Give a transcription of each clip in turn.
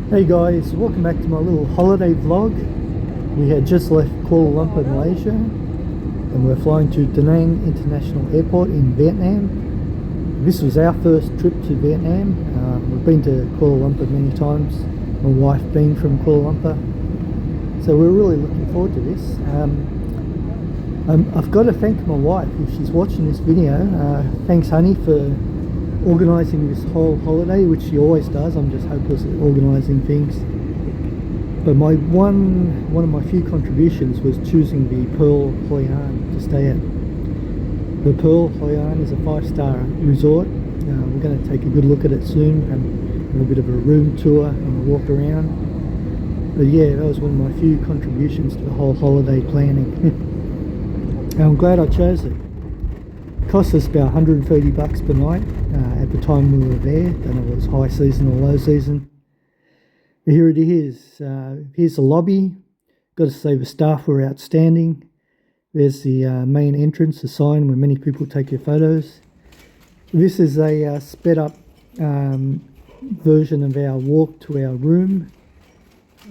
Hey guys, welcome back to my little holiday vlog. We had just left Kuala Lumpur, Malaysia, and we're flying to Da Nang International Airport in Vietnam. This was our first trip to Vietnam. We've been to Kuala Lumpur many times. My wife being from Kuala Lumpur, so we're really looking forward to this. I've got to thank my wife if she's watching this video. Thanks, honey, for organising this whole holiday, which she always does. I'm just hopeless at organising things. But one of my few contributions was choosing the Pearl Hoi An to stay at. The Pearl Hoi An is a 5-star resort. We're going to take a good look at it soon and have a bit of a room tour and a walk around. But yeah, that was one of my few contributions to the whole holiday planning. And I'm glad I chose it. Cost us about 130 bucks per night at the time we were there. Don't know if it was high season or low season. But here it is. Here's the lobby. Got to say the staff were outstanding. There's the main entrance, the sign where many people take their photos. This is a sped up version of our walk to our room.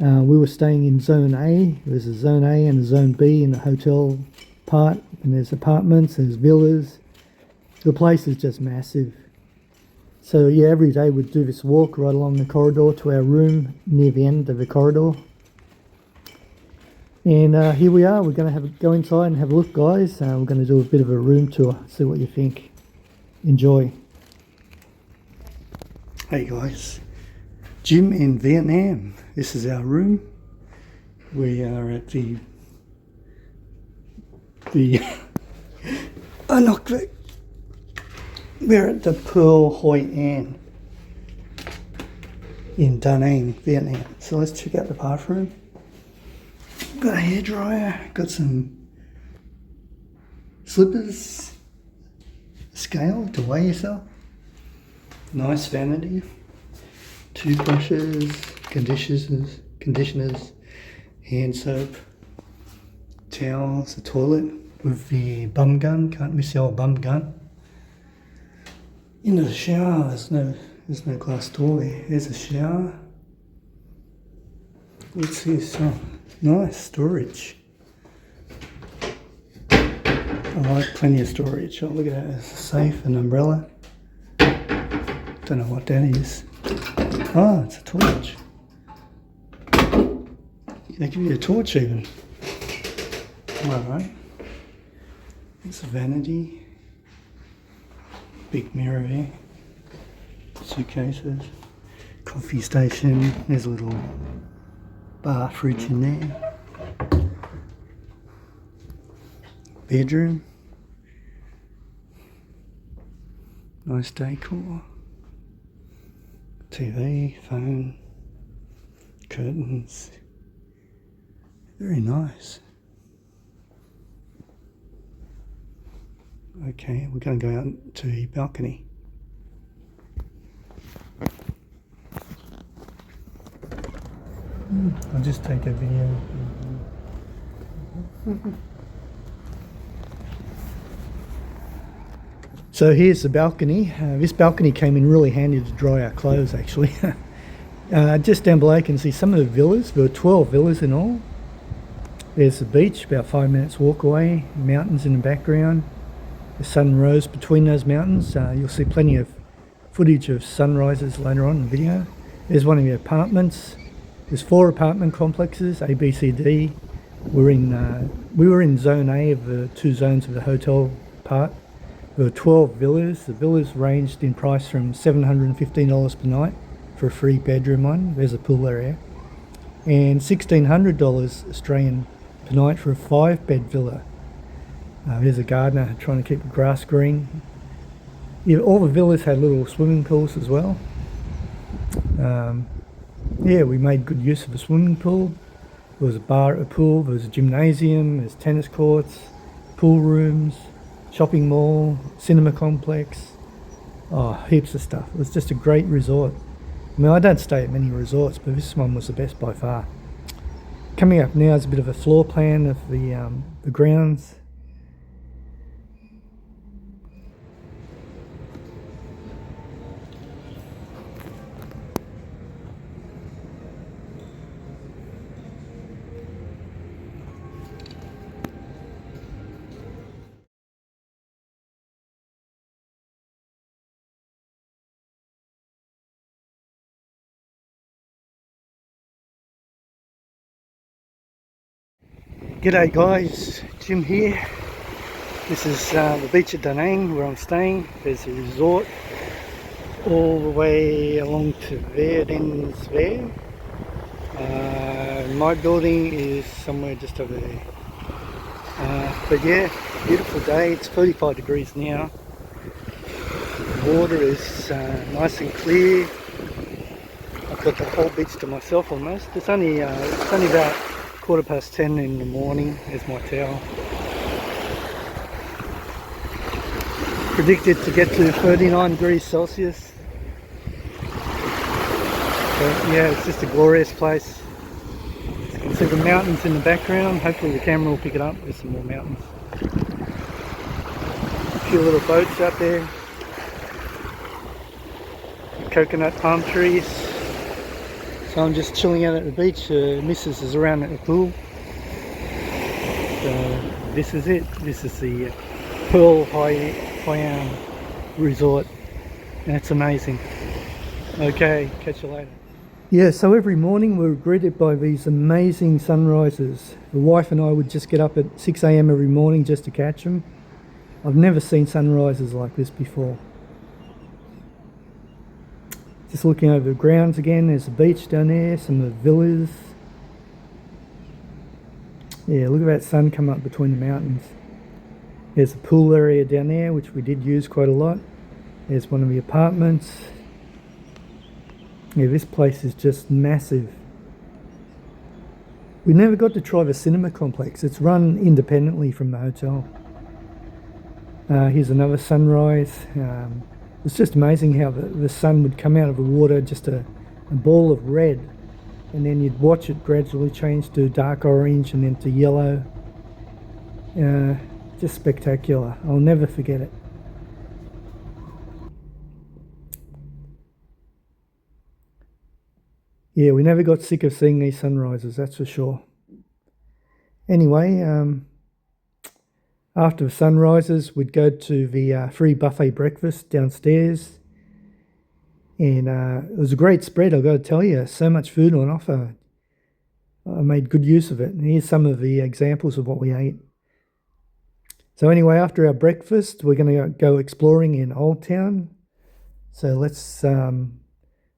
We were staying in Zone A. There's a Zone A and a Zone B in the hotel part. And there's apartments, there's villas. The place is just massive. So yeah, every day we'd do this walk right along the corridor to our room near the end of the corridor. And here we are. We're going to go inside and have a look, guys. We're going to do a bit of a room tour, see what you think. Enjoy. Hey guys, gym in Vietnam. This is our room. We are at the I knocked it. We're at the Pearl Hoi An in Da Nang, Vietnam. So let's check out the bathroom. Got a hairdryer, got some slippers, scale to weigh yourself, nice vanity, toothbrushes, conditioners, hand soap, towels, a toilet with the bum gun, can't miss the old bum gun. Into the shower, there's no glass door there. There's a shower. What's this? Oh, nice storage. I like plenty of storage. Oh, look at that, there's a safe, an umbrella. Don't know what that is. Oh, it's a torch. They give you a torch even. Alright. It's a vanity. Big mirror there. Suitcases. Coffee station. There's a little bar fridge in there. Bedroom. Nice decor. TV, phone, curtains. Very nice. Okay, we're going to go out to the balcony. I'll just take a video. So here's the balcony. This balcony came in really handy to dry our clothes, actually. Just down below you can see some of the villas. There were 12 villas in all. There's the beach, about 5 minutes walk away. Mountains in the background. The sun rose between those mountains. You'll see plenty of footage of sunrises later on in the video. There's one of the apartments. There's 4 apartment complexes, A, B, C, D. We were in Zone A of the 2 zones of the hotel part. There were 12 villas. The villas ranged in price from $715 per night for a 3-bedroom one. There's a pool area. And $1,600 Australian per night for a 5-bed villa. There's a gardener trying to keep the grass green. Yeah, all the villas had little swimming pools as well. Yeah, we made good use of the swimming pool. There was a bar at the pool, there was a gymnasium, there's tennis courts, pool rooms, shopping mall, cinema complex. Oh, heaps of stuff. It was just a great resort. I mean, I don't stay at many resorts, but this one was the best by far. Coming up now is a bit of a floor plan of the grounds. G'day guys, Jim here. This is the beach at Da Nang where I'm staying. There's a resort all the way along to there, it ends there. My building is somewhere just over there. But yeah, beautiful day. It's 35 degrees now. The water is nice and clear. I've got the whole beach to myself almost. It's only about 10:15 in the morning. There's my towel. Predicted to get to 39 degrees Celsius. But yeah, it's just a glorious place. You can see the mountains in the background. Hopefully the camera will pick it up. There's some more mountains. A few little boats out there. Coconut palm trees. So I'm just chilling out at the beach. Mrs. is around at the pool. So this is it. This is the Pearl Hoi An Resort. And it's amazing. Okay, catch you later. Yeah, so every morning we're greeted by these amazing sunrises. The wife and I would just get up at 6 AM every morning just to catch them. I've never seen sunrises like this before. Just looking over the grounds again, there's a beach down there, some of the villas. Yeah, look at that sun come up between the mountains. There's a pool area down there, which we did use quite a lot. There's one of the apartments. Yeah, this place is just massive. We never got to try the cinema complex. It's run independently from the hotel. Here's another sunrise. It's just amazing how the sun would come out of the water, just a ball of red, and then you'd watch it gradually change to dark orange and then to yellow. Just spectacular. I'll never forget it. Yeah, we never got sick of seeing these sunrises, that's for sure. Anyway, after the sunrises, we'd go to the free buffet breakfast downstairs. And it was a great spread, I've got to tell you. So much food on offer. I made good use of it. And here's some of the examples of what we ate. So anyway, after our breakfast, we're going to go exploring in Old Town. So let's... oh,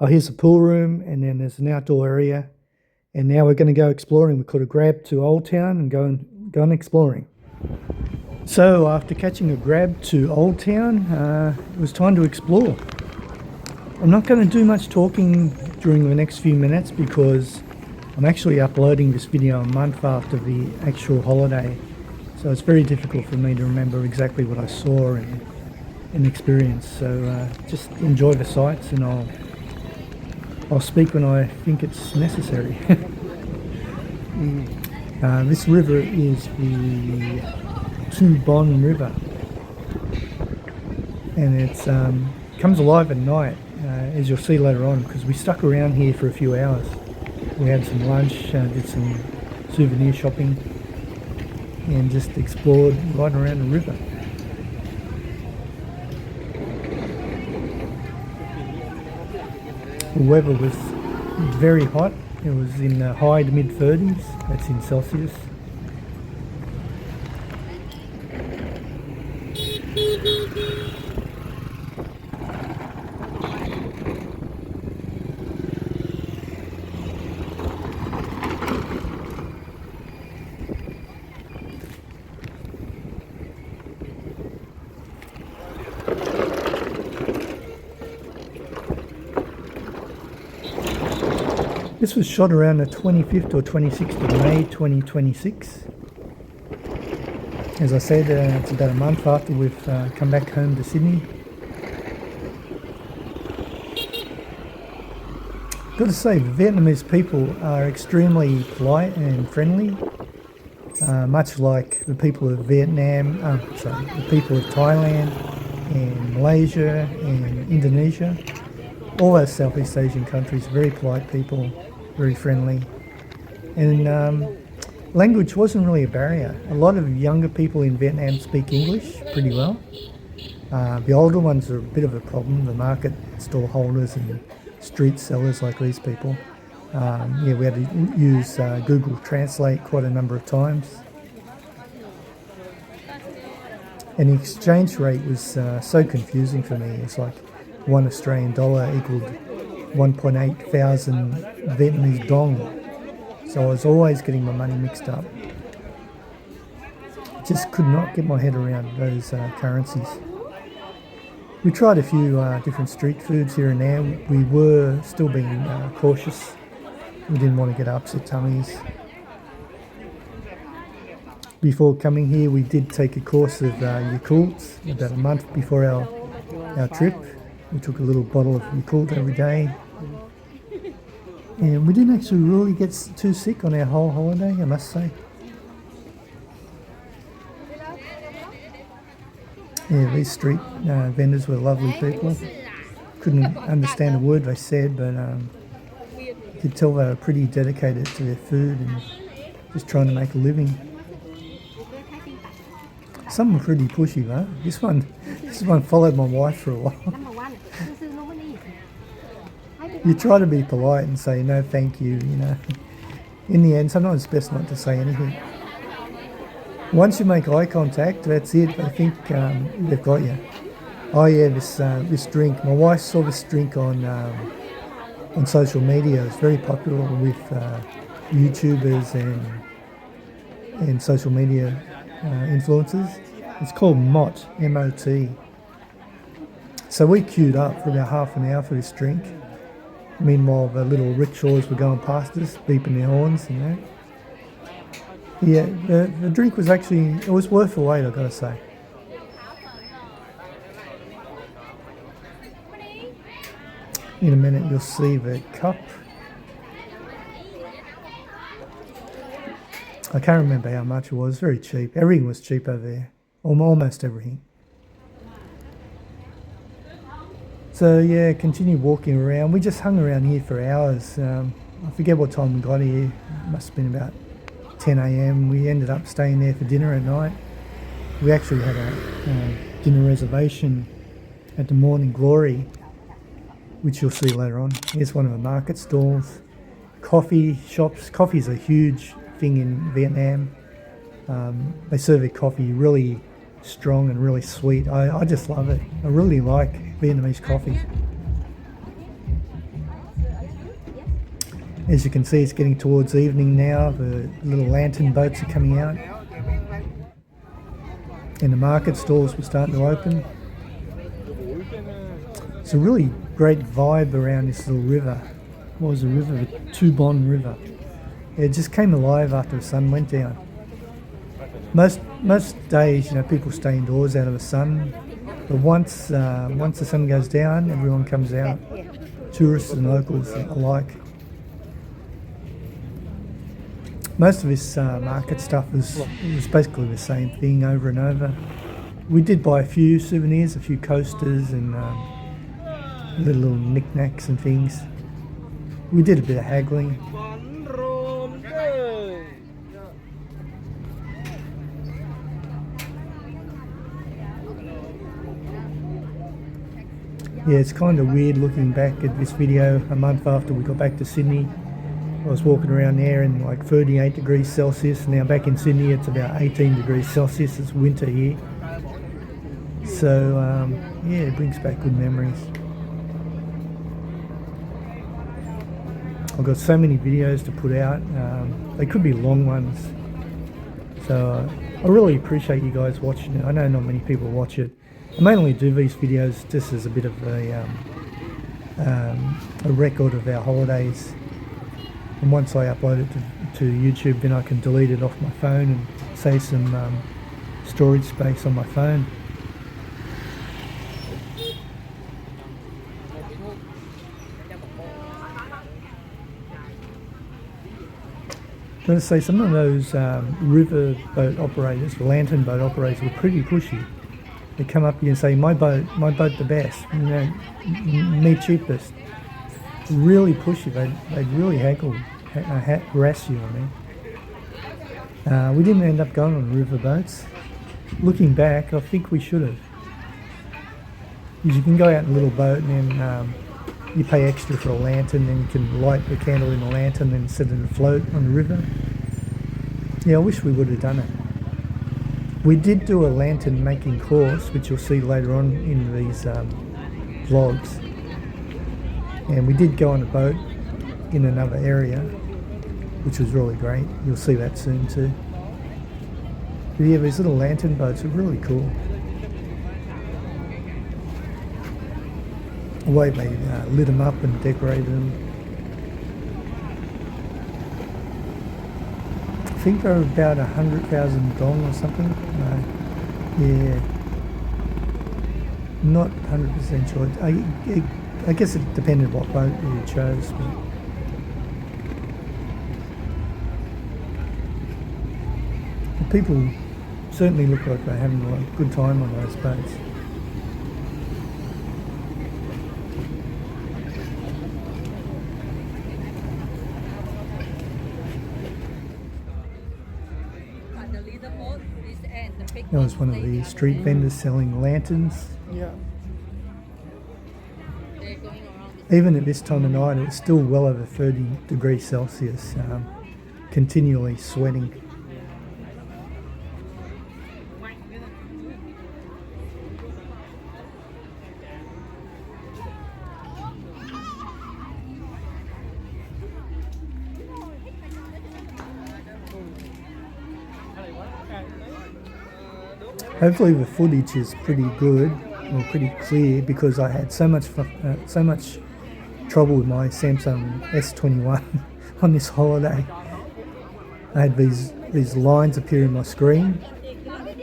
here's a pool room, and then there's an outdoor area. And now we're going to go exploring. We could have grabbed to Old Town and go on exploring. So after catching a grab to Old Town, it was time to explore. I'm not going to do much talking during the next few minutes because I'm actually uploading this video a month after the actual holiday. So it's very difficult for me to remember exactly what I saw and experienced. So just enjoy the sights, and I'll speak when I think it's necessary. This river is the Thu Bon River, and it comes alive at night, as you'll see later on, because we stuck around here for a few hours. We had some lunch, did some souvenir shopping, and just explored right around the river. The weather was very hot. It was in the high to mid 30s, that's in Celsius. This was shot around the 25th or 26th of May 2026. As I said, it's about a month after we've come back home to Sydney. Got to say, Vietnamese people are extremely polite and friendly, much like the people of Vietnam, the people of Thailand and Malaysia and Indonesia. All those Southeast Asian countries, very polite people, very friendly. And language wasn't really a barrier. A lot of younger people in Vietnam speak English pretty well. The older ones are a bit of a problem, the market stall holders and street sellers like these people. Yeah, we had to use Google Translate quite a number of times. And the exchange rate was so confusing for me. It's like $1 equaled 1.8 thousand Vietnamese dong. So I was always getting my money mixed up. Just could not get my head around those currencies. We tried a few different street foods here and there. We were still being cautious. We didn't want to get upset tummies. Before coming here, we did take a course of Yakult about a month before our trip. We took a little bottle of Yakult every day. And we didn't actually really get too sick on our whole holiday, I must say. Yeah, these street vendors were lovely people. Couldn't understand a word they said, but you could tell they were pretty dedicated to their food and just trying to make a living. Some were pretty pushy though. This one followed my wife for a while. You try to be polite and say no thank you, you know. In the end, sometimes it's best not to say anything. Once you make eye contact, that's it. I think they've got you. Oh yeah, this drink. My wife saw this drink on social media. It's very popular with YouTubers and social media influencers. It's called MOT, M-O-T. So we queued up for about half an hour for this drink. Meanwhile, the little rickshaws were going past us, beeping their horns and that. Yeah, the drink was actually, it was worth the wait, I've got to say. In a minute you'll see the cup. I can't remember how much it was, very cheap. Everything was cheap over there, almost everything. So yeah, continued walking around. We just hung around here for hours. I forget what time we got here. It must have been about 10 a.m. We ended up staying there for dinner at night. We actually had a dinner reservation at the Morning Glory, which you'll see later on. Here's one of the market stalls. Coffee shops. Coffee's a huge thing in Vietnam. They serve their coffee really strong and really sweet. I just love it. I really like Vietnamese coffee. As you can see, it's getting towards evening now. The little lantern boats are coming out. And the market stalls were starting to open. It's a really great vibe around this little river. What was the river? The Thu Bon River. It just came alive after the sun went down. Most days, you know, people stay indoors out of the sun. But once the sun goes down, everyone comes out. Tourists and locals alike. Most of this market stuff was basically the same thing over and over. We did buy a few souvenirs, a few coasters and little knickknacks and things. We did a bit of haggling. Yeah, it's kind of weird looking back at this video a month after we got back to Sydney. I was walking around there in like 38 degrees Celsius. Now back in Sydney it's about 18 degrees Celsius. It's winter here. So yeah, it brings back good memories. I've got so many videos to put out. They could be long ones. So I really appreciate you guys watching it. I know not many people watch it. I mainly do these videos just as a bit of a record of our holidays. And once I upload it to YouTube, then I can delete it off my phone and save some storage space on my phone. I'm going to say some of those river boat operators, lantern boat operators, were pretty pushy. They come up here and say, my boat the best, you know, me cheapest. Really pushy. They'd really harass you, I mean. We didn't end up going on river boats. Looking back, I think we should have. Because you can go out in a little boat and then you pay extra for a lantern, then you can light the candle in the lantern and set it afloat on the river. Yeah, I wish we would have done it. We did do a lantern making course, which you'll see later on in these vlogs. And we did go on a boat in another area, which was really great. You'll see that soon too. But yeah, these little lantern boats are really cool. The way they lit them up and decorated them. I think they're about 100,000 dong or something. Yeah, not 100% sure. I guess it depended what boat you chose. But people certainly look like they're having a good time on those boats. That was one of the street vendors selling lanterns. Yeah. Even at this time of night, it was still well over 30 degrees Celsius, continually sweating. Hopefully the footage is pretty good or pretty clear, because I had so much trouble with my Samsung S21 on this holiday. I had these lines appear in my screen,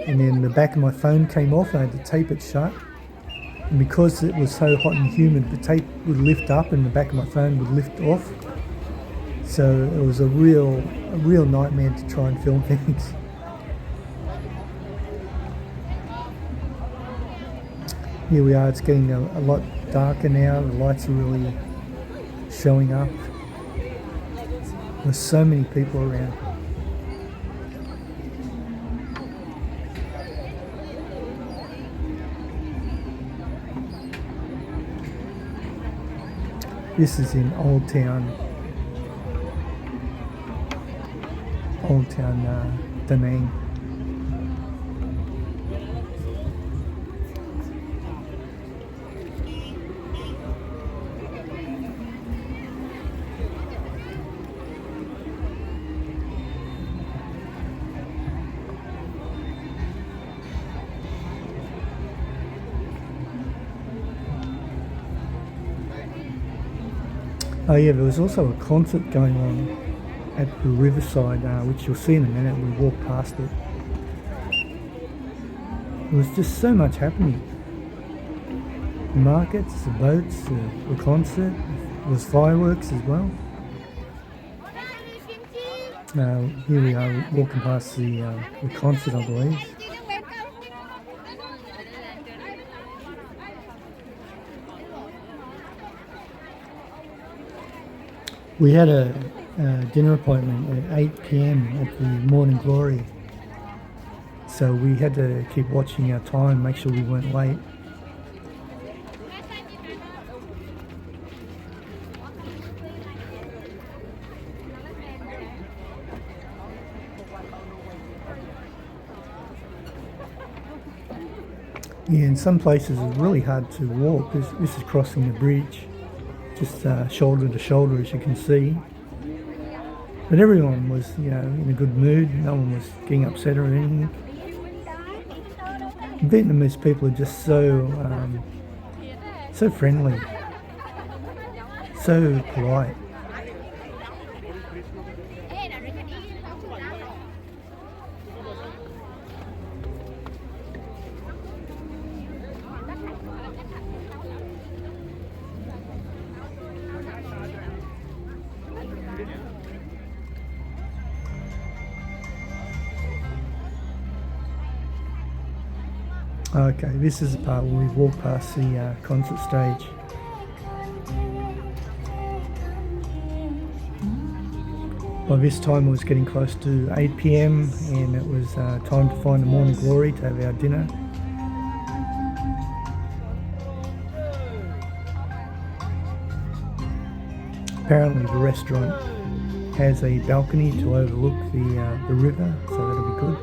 and then the back of my phone came off. I had to tape it shut, and because it was so hot and humid, the tape would lift up and the back of my phone would lift off. So it was a real nightmare to try and film things. Here we are, it's getting a lot darker now, the lights are really showing up. There's so many people around. This is in Old Town Da Nang. Oh yeah, there was also a concert going on at the riverside, which you'll see in a minute. We walked past it. There was just so much happening. The markets, the boats, the concert. There was fireworks as well. Here we are walking past the concert, I believe. We had a dinner appointment at 8 p.m. at the Morning Glory, so we had to keep watching our time, make sure we weren't late. Yeah, in some places it's really hard to walk. This is crossing the bridge, just shoulder to shoulder, as you can see. But everyone was, in a good mood. No one was getting upset or anything. Vietnamese people are just so friendly, so polite. Okay, this is the part where we walk past the concert stage. By this time it was getting close to 8 p.m. and it was time to find the Morning Glory to have our dinner. Apparently the restaurant has a balcony to overlook the river, so that'll be good.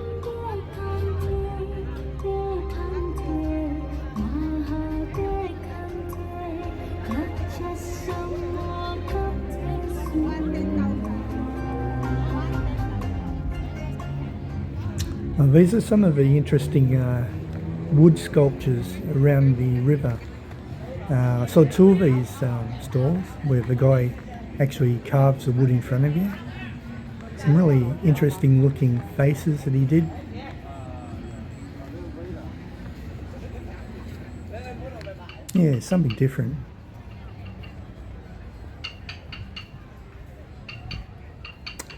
These are some of the interesting wood sculptures around the river. I saw two of these stalls where the guy actually carves the wood in front of you. Some really interesting looking faces that he did. Yeah, something different.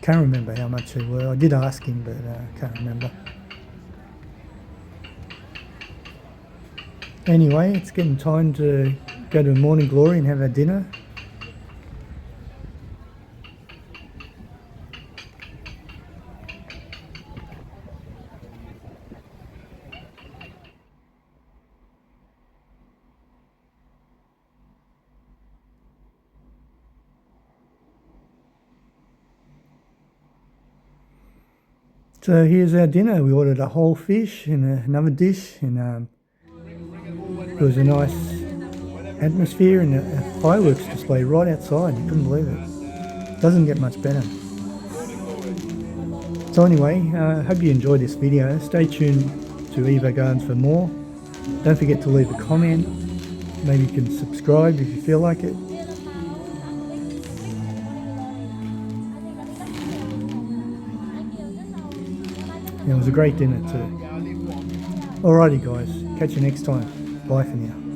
Can't remember how much they were. I did ask him, but can't remember. Anyway, it's getting time to go to Morning Glory and have our dinner. So here's our dinner. We ordered a whole fish and another dish, and it was a nice atmosphere and a fireworks display right outside. You couldn't believe it. Doesn't get much better. So anyway, hope you enjoyed this video. Stay tuned to Evo Gardens for more. Don't forget to leave a comment. Maybe you can subscribe if you feel like it. It was a great dinner too. Alrighty guys, catch you next time. Bye for now.